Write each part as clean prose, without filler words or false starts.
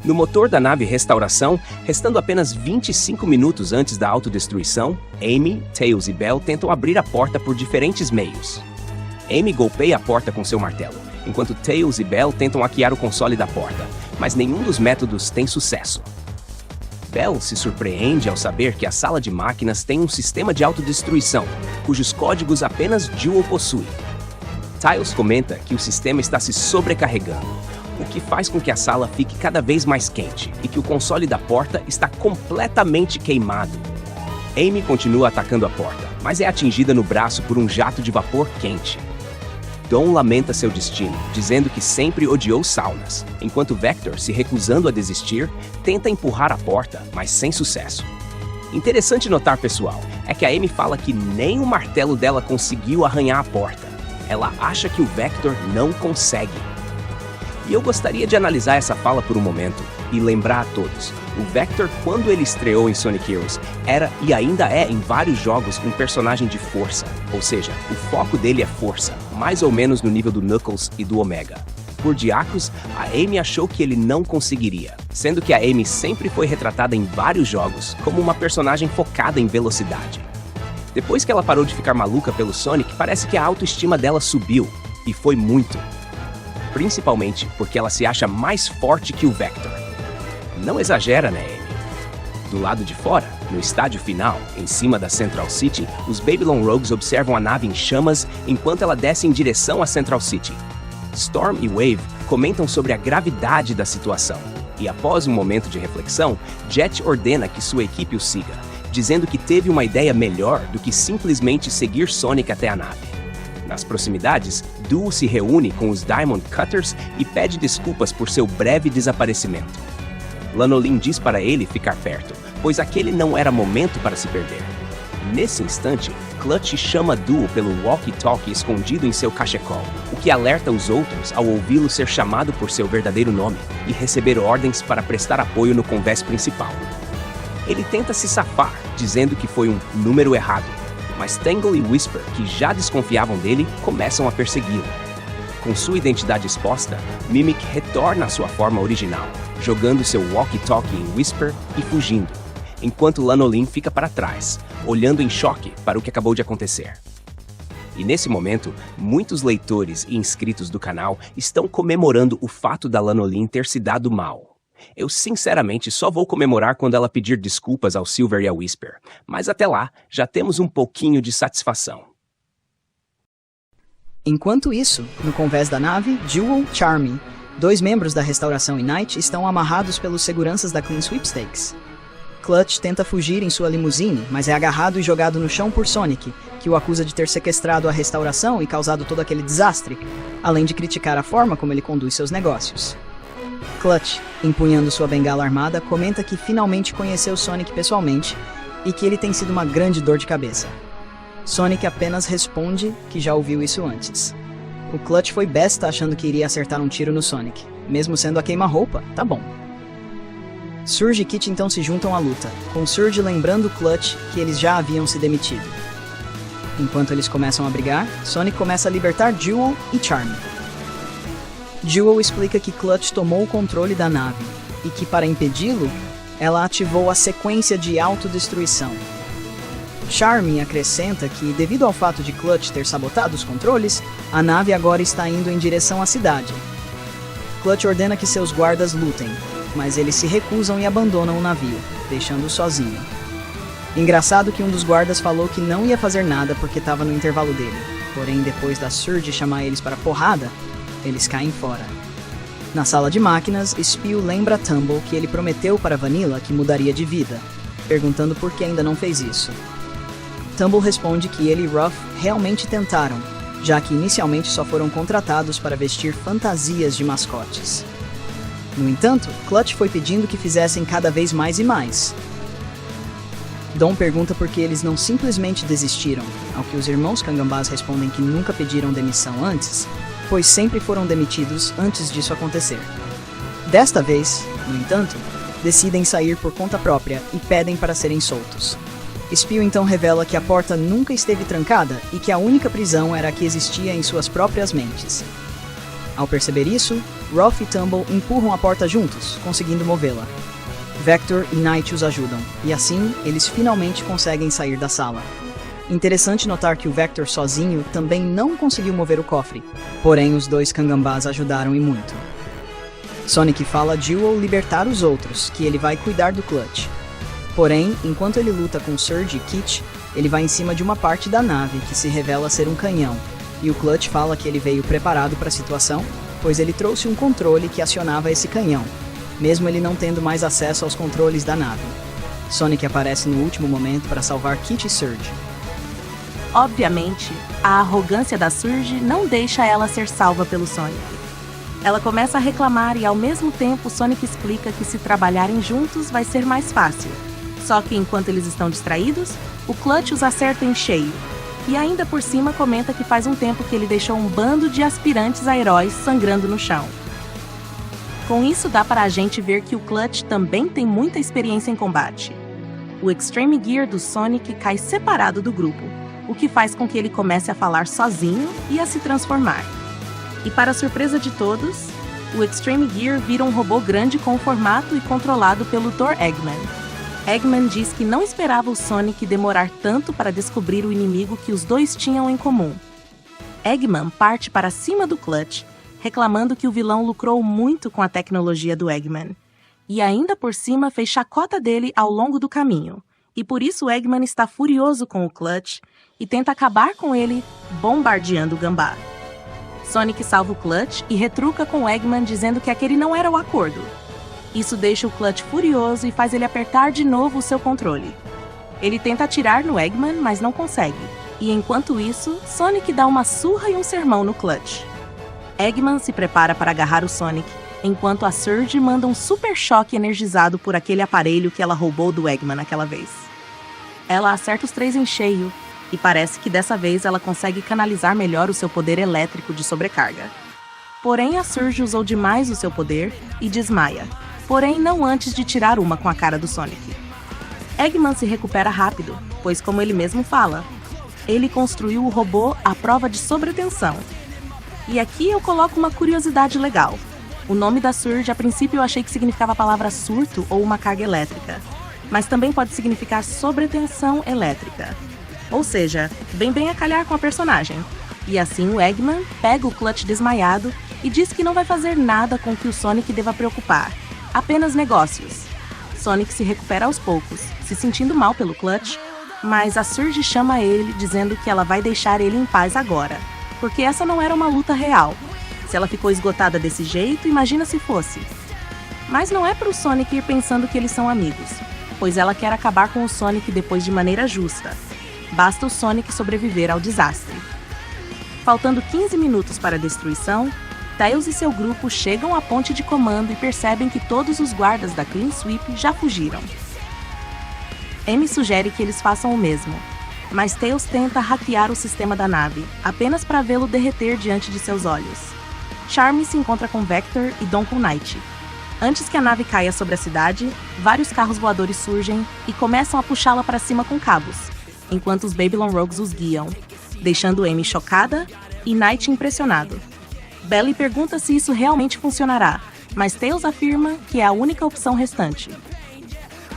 No motor da nave Restauração, restando apenas 25 minutos antes da autodestruição, Amy, Tails e Belle tentam abrir a porta por diferentes meios. Amy golpeia a porta com seu martelo, enquanto Tails e Belle tentam hackear o console da porta, mas nenhum dos métodos tem sucesso. Belle se surpreende ao saber que a sala de máquinas tem um sistema de autodestruição, cujos códigos apenas Jewel possui. Tails comenta que o sistema está se sobrecarregando, o que faz com que a sala fique cada vez mais quente e que o console da porta está completamente queimado. Amy continua atacando a porta, mas é atingida no braço por um jato de vapor quente. Dom lamenta seu destino, dizendo que sempre odiou saunas, enquanto Vector, se recusando a desistir, tenta empurrar a porta, mas sem sucesso. Interessante notar, pessoal, é que a Amy fala que nem o martelo dela conseguiu arranhar a porta. Ela acha que o Vector não consegue. E eu gostaria de analisar essa fala por um momento e lembrar a todos. O Vector, quando ele estreou em Sonic Heroes, era e ainda é em vários jogos um personagem de força. Ou seja, o foco dele é força, mais ou menos no nível do Knuckles e do Omega. Por Diacos, a Amy achou que ele não conseguiria, sendo que a Amy sempre foi retratada em vários jogos como uma personagem focada em velocidade. Depois que ela parou de ficar maluca pelo Sonic, parece que a autoestima dela subiu, e foi muito. Principalmente porque ela se acha mais forte que o Vector. Não exagera, né, Amy? Do lado de fora, no estádio final, em cima da Central City, os Babylon Rogues observam a nave em chamas enquanto ela desce em direção à Central City. Storm e Wave comentam sobre a gravidade da situação, e após um momento de reflexão, Jet ordena que sua equipe o siga, dizendo que teve uma ideia melhor do que simplesmente seguir Sonic até a nave. Nas proximidades, Duo se reúne com os Diamond Cutters e pede desculpas por seu breve desaparecimento. Lanolin diz para ele ficar perto, pois aquele não era momento para se perder. Nesse instante, Clutch chama Duo pelo walkie-talkie escondido em seu cachecol, o que alerta os outros ao ouvi-lo ser chamado por seu verdadeiro nome e receber ordens para prestar apoio no convés principal. Ele tenta se safar, dizendo que foi um número errado, mas Tangle e Whisper, que já desconfiavam dele, começam a persegui-lo. Com sua identidade exposta, Mimic retorna à sua forma original, jogando seu walkie-talkie em Whisper e fugindo, enquanto Lanolin fica para trás, olhando em choque para o que acabou de acontecer. E nesse momento, muitos leitores e inscritos do canal estão comemorando o fato da Lanolin ter se dado mal. Eu sinceramente só vou comemorar quando ela pedir desculpas ao Silver e ao Whisper, mas até lá já temos um pouquinho de satisfação. Enquanto isso, no convés da nave, Jewel e Charmy, dois membros da Restauração e Knight, estão amarrados pelos seguranças da Clean Sweepstakes. Clutch tenta fugir em sua limusine, mas é agarrado e jogado no chão por Sonic, que o acusa de ter sequestrado a Restauração e causado todo aquele desastre, além de criticar a forma como ele conduz seus negócios. Clutch, empunhando sua bengala armada, comenta que finalmente conheceu Sonic pessoalmente e que ele tem sido uma grande dor de cabeça. Sonic apenas responde que já ouviu isso antes. O Clutch foi besta achando que iria acertar um tiro no Sonic, mesmo sendo a queima-roupa, tá bom. Surge e Kit então se juntam à luta, com Surge lembrando Clutch que eles já haviam se demitido. Enquanto eles começam a brigar, Sonic começa a libertar Jewel e Charmy. Jewel explica que Clutch tomou o controle da nave e que, para impedi-lo, ela ativou a sequência de autodestruição. Charmy acrescenta que, devido ao fato de Clutch ter sabotado os controles, a nave agora está indo em direção à cidade. Clutch ordena que seus guardas lutem, mas eles se recusam e abandonam o navio, deixando-o sozinho. Engraçado que um dos guardas falou que não ia fazer nada porque estava no intervalo dele, porém depois da Surge chamar eles para porrada, eles caem fora. Na sala de máquinas, Spio lembra a Tumble que ele prometeu para Vanilla que mudaria de vida, perguntando por que ainda não fez isso. Tumble responde que ele e Ruff realmente tentaram, já que inicialmente só foram contratados para vestir fantasias de mascotes. No entanto, Clutch foi pedindo que fizessem cada vez mais e mais. Dom pergunta por que eles não simplesmente desistiram, ao que os irmãos Cangambás respondem que nunca pediram demissão antes, pois sempre foram demitidos antes disso acontecer. Desta vez, no entanto, decidem sair por conta própria e pedem para serem soltos. Spio então revela que a porta nunca esteve trancada e que a única prisão era a que existia em suas próprias mentes. Ao perceber isso, Ruff e Tumble empurram a porta juntos, conseguindo movê-la. Vector e Knight os ajudam, e assim eles finalmente conseguem sair da sala. Interessante notar que o Vector sozinho também não conseguiu mover o cofre, porém os dois Kangambás ajudaram e muito. Sonic fala a Jewel libertar os outros, que ele vai cuidar do Clutch. Porém, enquanto ele luta com Surge e Kit, ele vai em cima de uma parte da nave que se revela ser um canhão, e o Clutch fala que ele veio preparado para a situação, pois ele trouxe um controle que acionava esse canhão, mesmo ele não tendo mais acesso aos controles da nave. Sonic aparece no último momento para salvar Kit e Surge. Obviamente, a arrogância da Surge não deixa ela ser salva pelo Sonic. Ela começa a reclamar e ao mesmo tempo Sonic explica que se trabalharem juntos vai ser mais fácil. Só que enquanto eles estão distraídos, o Clutch os acerta em cheio. E ainda por cima comenta que faz um tempo que ele deixou um bando de aspirantes a heróis sangrando no chão. Com isso dá para a gente ver que o Clutch também tem muita experiência em combate. O Extreme Gear do Sonic cai separado do grupo, o que faz com que ele comece a falar sozinho e a se transformar. E para a surpresa de todos, o Extreme Gear vira um robô grande com formato e controlado pelo Dr. Eggman. Eggman diz que não esperava o Sonic demorar tanto para descobrir o inimigo que os dois tinham em comum. Eggman parte para cima do Clutch, reclamando que o vilão lucrou muito com a tecnologia do Eggman. E ainda por cima fez chacota dele ao longo do caminho. E por isso Eggman está furioso com o Clutch e tenta acabar com ele, bombardeando o Gambá. Sonic salva o Clutch e retruca com Eggman dizendo que aquele não era o acordo. Isso deixa o Clutch furioso e faz ele apertar de novo o seu controle. Ele tenta atirar no Eggman, mas não consegue. E enquanto isso, Sonic dá uma surra e um sermão no Clutch. Eggman se prepara para agarrar o Sonic, enquanto a Surge manda um super choque energizado por aquele aparelho que ela roubou do Eggman naquela vez. Ela acerta os três em cheio, e parece que dessa vez ela consegue canalizar melhor o seu poder elétrico de sobrecarga. Porém, a Surge usou demais o seu poder e desmaia, porém não antes de tirar uma com a cara do Sonic. Eggman se recupera rápido, pois como ele mesmo fala, ele construiu o robô à prova de sobretensão. E aqui eu coloco uma curiosidade legal. O nome da Surge, a princípio eu achei que significava a palavra surto ou uma carga elétrica, mas também pode significar sobretensão elétrica. Ou seja, vem bem a calhar com a personagem. E assim o Eggman pega o Clutch desmaiado e diz que não vai fazer nada com que o Sonic deva preocupar, apenas negócios. Sonic se recupera aos poucos, se sentindo mal pelo Clutch, mas a Surge chama ele dizendo que ela vai deixar ele em paz agora, porque essa não era uma luta real. Se ela ficou esgotada desse jeito, imagina se fosse. Mas não é para o Sonic ir pensando que eles são amigos, pois ela quer acabar com o Sonic depois de maneira justa. Basta o Sonic sobreviver ao desastre. Faltando 15 minutos para a destruição, Tails e seu grupo chegam à ponte de comando e percebem que todos os guardas da Clean Sweep já fugiram. Amy sugere que eles façam o mesmo, mas Tails tenta hackear o sistema da nave, apenas para vê-lo derreter diante de seus olhos. Charmy se encontra com Vector e Dom com Knight. Antes que a nave caia sobre a cidade, vários carros voadores surgem e começam a puxá-la para cima com cabos, enquanto os Babylon Rogues os guiam, deixando Amy chocada e Knight impressionado. Belly pergunta se isso realmente funcionará, mas Tails afirma que é a única opção restante.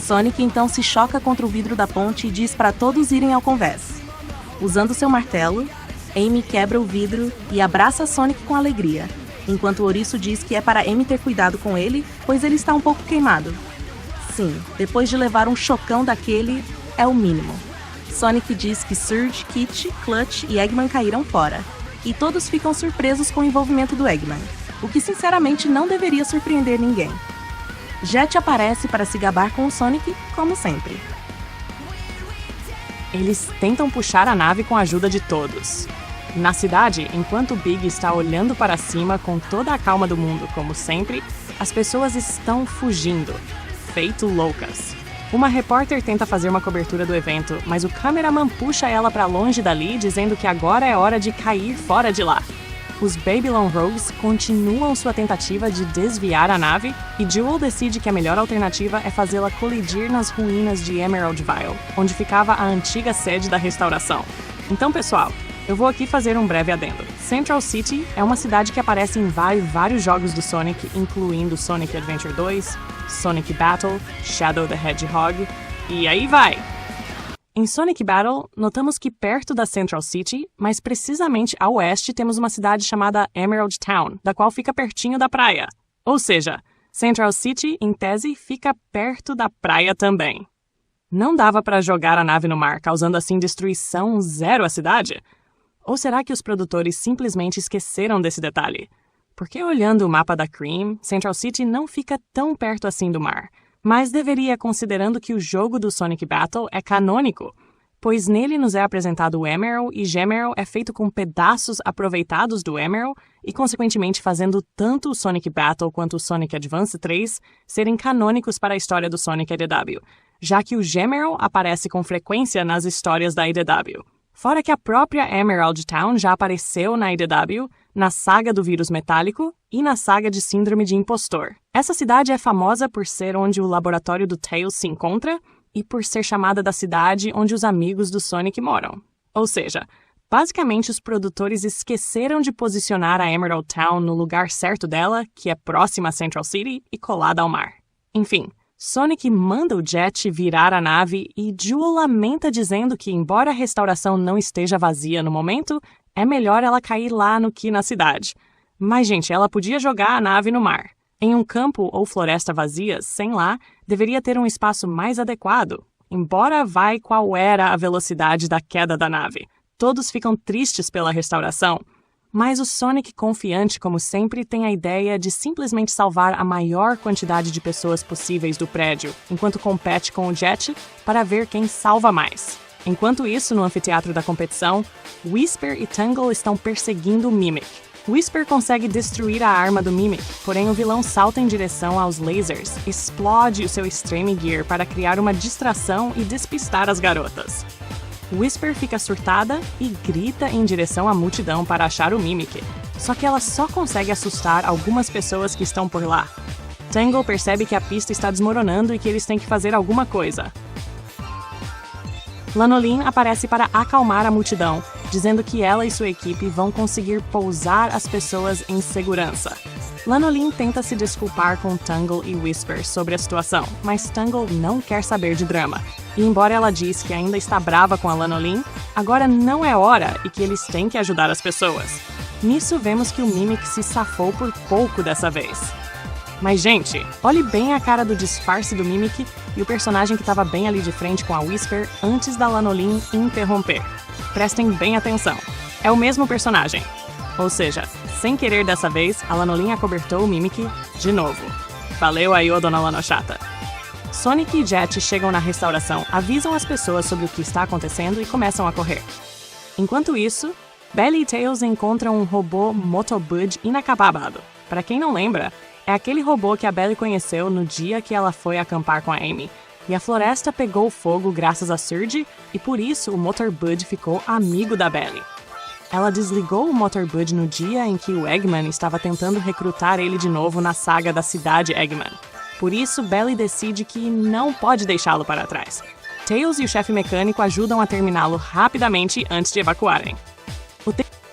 Sonic então se choca contra o vidro da ponte e diz para todos irem ao convés. Usando seu martelo, Amy quebra o vidro e abraça Sonic com alegria, enquanto o ouriço diz que é para Amy ter cuidado com ele, pois ele está um pouco queimado. Sim, depois de levar um chocão daquele, é o mínimo. Sonic diz que Surge, Kit, Clutch e Eggman caíram fora, e todos ficam surpresos com o envolvimento do Eggman, o que sinceramente não deveria surpreender ninguém. Jet aparece para se gabar com o Sonic, como sempre. Eles tentam puxar a nave com a ajuda de todos. Na cidade, enquanto Big está olhando para cima com toda a calma do mundo, como sempre, as pessoas estão fugindo, feito loucas. Uma repórter tenta fazer uma cobertura do evento, mas o cameraman puxa ela para longe dali, dizendo que agora é hora de cair fora de lá. Os Babylon Rogues continuam sua tentativa de desviar a nave e Jewel decide que a melhor alternativa é fazê-la colidir nas ruínas de Emerald Vile, onde ficava a antiga sede da restauração. Então, pessoal, Eu vou aqui fazer um breve adendo. Central City é uma cidade que aparece em vários jogos do Sonic, incluindo Sonic Adventure 2, Sonic Battle, Shadow the Hedgehog, e aí vai! Em Sonic Battle, notamos que perto da Central City, mas precisamente a oeste, temos uma cidade chamada Emerald Town, da qual fica pertinho da praia. Ou seja, Central City, em tese, fica perto da praia também. Não dava para jogar a nave no mar, causando assim destruição zero à cidade? Ou será que os produtores simplesmente esqueceram desse detalhe? Porque olhando o mapa da Cream, Central City não fica tão perto assim do mar, mas deveria, considerando que o jogo do Sonic Battle é canônico, pois nele nos é apresentado o Emerald e Gemerald é feito com pedaços aproveitados do Emerald e, consequentemente, fazendo tanto o Sonic Battle quanto o Sonic Advance 3 serem canônicos para a história do Sonic IDW, já que o Gemerald aparece com frequência nas histórias da IDW. Fora que a própria Emerald Town já apareceu na IDW, na saga do vírus metálico e na saga de Síndrome de Impostor. Essa cidade é famosa por ser onde o laboratório do Tails se encontra e por ser chamada da cidade onde os amigos do Sonic moram. Ou seja, basicamente os produtores esqueceram de posicionar a Emerald Town no lugar certo dela, que é próxima a Central City e colada ao mar. Enfim, Sonic manda o Jet virar a nave e Jewel lamenta dizendo que, embora a restauração não esteja vazia no momento, é melhor ela cair lá no que na cidade. Mas, gente, ela podia jogar a nave no mar. Em um campo ou floresta vazias, sem lá, deveria ter um espaço mais adequado. Embora vai qual era a velocidade da queda da nave. Todos ficam tristes pela restauração. Mas o Sonic, confiante como sempre, tem a ideia de simplesmente salvar a maior quantidade de pessoas possíveis do prédio, enquanto compete com o Jet para ver quem salva mais. Enquanto isso, no anfiteatro da competição, Whisper e Tangle estão perseguindo o Mimic. Whisper consegue destruir a arma do Mimic, porém o vilão salta em direção aos lasers, explode o seu Extreme Gear para criar uma distração e despistar as garotas. Whisper fica surtada e grita em direção à multidão para achar o Mimic, só que ela só consegue assustar algumas pessoas que estão por lá. Tangle percebe que a pista está desmoronando e que eles têm que fazer alguma coisa. Lanolin aparece para acalmar a multidão, dizendo que ela e sua equipe vão conseguir pousar as pessoas em segurança. Lanolin tenta se desculpar com Tangle e Whisper sobre a situação, mas Tangle não quer saber de drama. E embora ela diz que ainda está brava com a Lanolin, agora não é hora e que eles têm que ajudar as pessoas. Nisso vemos que o Mimic se safou por pouco dessa vez. Mas, gente, olhe bem a cara do disfarce do Mimic e o personagem que estava bem ali de frente com a Whisper antes da Lanolin interromper. Prestem bem atenção. É o mesmo personagem. Ou seja, sem querer dessa vez, a Lanolin acobertou o Mimic de novo. Valeu aí, ô dona Lanochata. Sonic e Jet chegam na restauração, avisam as pessoas sobre o que está acontecendo e começam a correr. Enquanto isso, Belly e Tails encontram um robô Motobud inacabado. Para quem não lembra, é aquele robô que a Belly conheceu no dia que ela foi acampar com a Amy. E a floresta pegou fogo graças a Surge, e por isso o Motorbud ficou amigo da Belly. Ela desligou o Motorbud no dia em que o Eggman estava tentando recrutar ele de novo na saga da cidade Eggman. Por isso, Belly decide que não pode deixá-lo para trás. Tails e o chefe mecânico ajudam a terminá-lo rapidamente antes de evacuarem.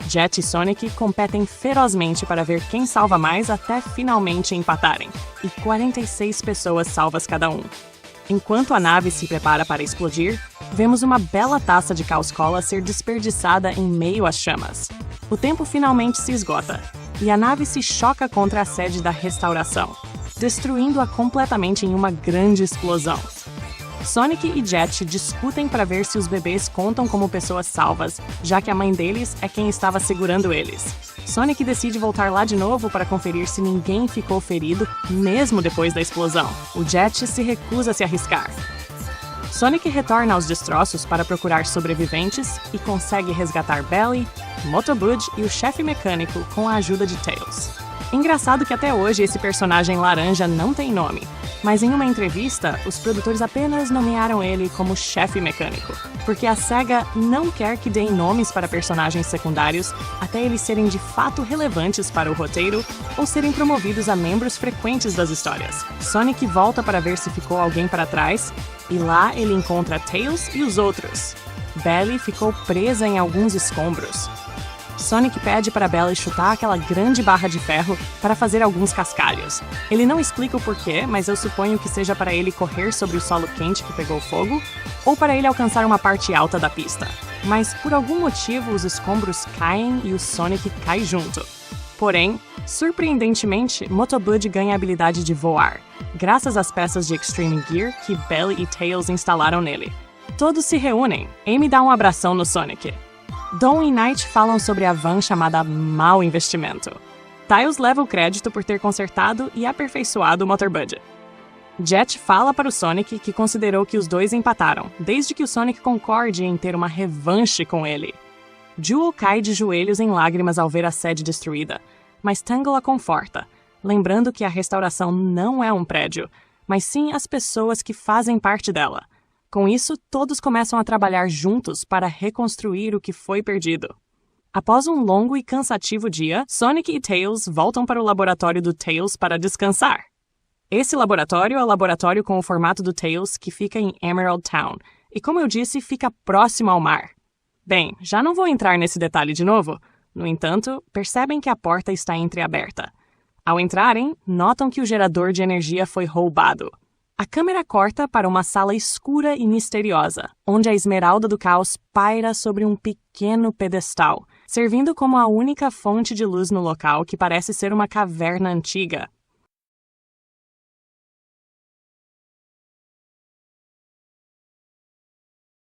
Jet e Sonic competem ferozmente para ver quem salva mais até finalmente empatarem, e 46 pessoas salvas cada um. Enquanto a nave se prepara para explodir, vemos uma bela taça de Chaos Cola ser desperdiçada em meio às chamas. O tempo finalmente se esgota, e a nave se choca contra a sede da restauração, destruindo-a completamente em uma grande explosão. Sonic e Jet discutem para ver se os bebês contam como pessoas salvas, já que a mãe deles é quem estava segurando eles. Sonic decide voltar lá de novo para conferir se ninguém ficou ferido, mesmo depois da explosão. O Jet se recusa a se arriscar. Sonic retorna aos destroços para procurar sobreviventes e consegue resgatar Belly, Motobud e o chefe mecânico com a ajuda de Tails. Engraçado que até hoje esse personagem laranja não tem nome, mas em uma entrevista, os produtores apenas nomearam ele como chefe mecânico, porque a SEGA não quer que deem nomes para personagens secundários até eles serem de fato relevantes para o roteiro ou serem promovidos a membros frequentes das histórias. Sonic volta para ver se ficou alguém para trás, e lá ele encontra Tails e os outros. Belly ficou presa em alguns escombros. Sonic pede para Belly chutar aquela grande barra de ferro para fazer alguns cascalhos. Ele não explica o porquê, mas eu suponho que seja para ele correr sobre o solo quente que pegou fogo, ou para ele alcançar uma parte alta da pista. Mas por algum motivo os escombros caem e o Sonic cai junto. Porém, surpreendentemente, Motobud ganha a habilidade de voar, graças às peças de Extreme Gear que Belly e Tails instalaram nele. Todos se reúnem. Amy dá um abração no Sonic. Dawn e Knight falam sobre a van chamada Mau Investimento. Tails leva o crédito por ter consertado e aperfeiçoado o Motorbud. Jet fala para o Sonic que considerou que os dois empataram, desde que o Sonic concorde em ter uma revanche com ele. Jewel cai de joelhos em lágrimas ao ver a sede destruída, mas Tangle a conforta, lembrando que a restauração não é um prédio, mas sim as pessoas que fazem parte dela. Com isso, todos começam a trabalhar juntos para reconstruir o que foi perdido. Após um longo e cansativo dia, Sonic e Tails voltam para o laboratório do Tails para descansar. Esse laboratório é o laboratório com o formato do Tails que fica em Emerald Town, e como eu disse, fica próximo ao mar. Bem, já não vou entrar nesse detalhe de novo. No entanto, percebem que a porta está entreaberta. Ao entrarem, notam que o gerador de energia foi roubado. A câmera corta para uma sala escura e misteriosa, onde a Esmeralda do Caos paira sobre um pequeno pedestal, servindo como a única fonte de luz no local que parece ser uma caverna antiga.